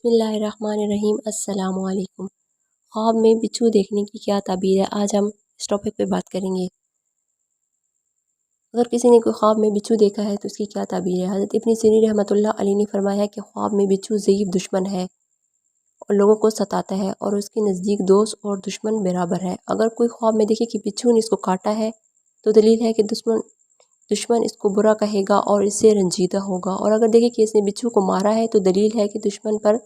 बिस्मिल्लाहिर्रहमानिर्रहीम। अस्सलाम वालेकुम। ख्वाब में बिच्छू देखने की क्या ताबीर है, आज हम इस टॉपिक पे बात करेंगे। अगर किसी ने कोई ख्वाब में बिच्छू देखा है तो उसकी क्या ताबीर है। हज़रत इब्न सीरीन रहमतुल्लाह अलैह ने फरमाया है कि ख्वाब में बिच्छू ज़ईफ़ दुश्मन है और लोगों को सताता है और उसके नज़दीक दोस्त और दुश्मन बराबर है। अगर कोई ख्वाब में देखे कि बिच्छू ने इसको काटा है तो दलील है कि दुश्मन इसको बुरा कहेगा और इससे रंजीदा होगा, और अगर देखे कि इसने बिच्छू को मारा है तो दलील है कि दुश्मन पर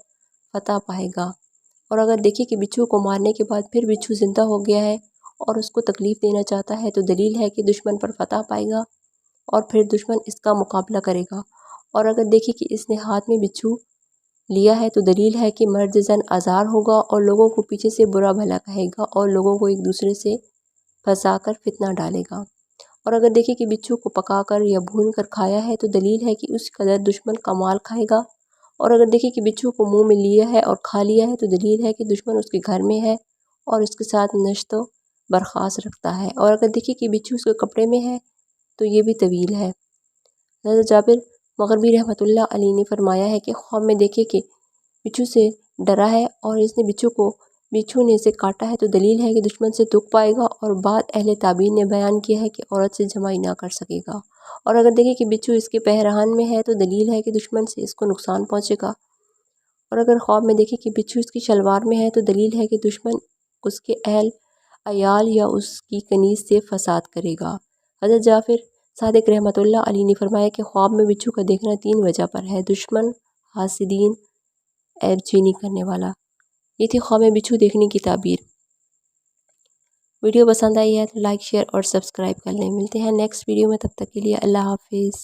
फतह पाएगा। और अगर देखे कि बिच्छू को मारने के बाद फिर बिच्छू ज़िंदा हो गया है और उसको तकलीफ़ देना चाहता है तो दलील है कि दुश्मन पर फतह पाएगा और फिर दुश्मन इसका मुकाबला करेगा। और अगर देखे कि इसने हाथ में बिच्छू लिया है तो दलील है कि मर्द ज़न आज़ार होगा और लोगों को पीछे से बुरा भला कहेगा और लोगों को एक दूसरे से फंसा कर फितना डालेगा। और अगर देखे कि बिच्छू को पकाकर या भून कर खाया है तो दलील है कि उस कदर दुश्मन का माल खाएगा। और अगर देखे कि बिच्छू को मुंह में लिया है और खा लिया है तो दलील है कि दुश्मन उसके घर में है और उसके साथ नश्तो बर्खास्त रखता है। और अगर देखे कि बिच्छू उसके कपड़े में है तो ये भी तवील है। हज़रत जाबिर मग़रिबी रहमतुल्लाह अलैह ने फरमाया है कि ख्वाब में देखे कि बिच्छू से डरा है और इसने बिच्छू ने इसे काटा है तो दलील है कि दुश्मन से दुख पाएगा। और बाद अहले ताबीन ने बयान किया है कि औरत से जमाई ना कर सकेगा। और अगर देखे कि बिच्छू इसके पहरान में है तो दलील है कि दुश्मन से इसको नुकसान पहुँचेगा। और अगर ख्वाब में देखे कि बिच्छू इसकी शलवार में है तो दलील है कि दुश्मन उसके अहल अयाल या उसकी कनीज़ से फसाद करेगा। हज़रत जाफ़िर सादिक रहमतुल्लाह अलैह ने फरमाया कि ख्वाब में बिच्छू का देखना 3 वजह पर है: दुश्मन, हासिदीन, ऐब चीनी करने वाला। ये थी ख्वाब में बिच्छू देखने की ताबीर। वीडियो पसंद आई है तो लाइक, शेयर और सब्सक्राइब कर लें। मिलते हैं नेक्स्ट वीडियो में, तब तक के लिए अल्लाह हाफिज़।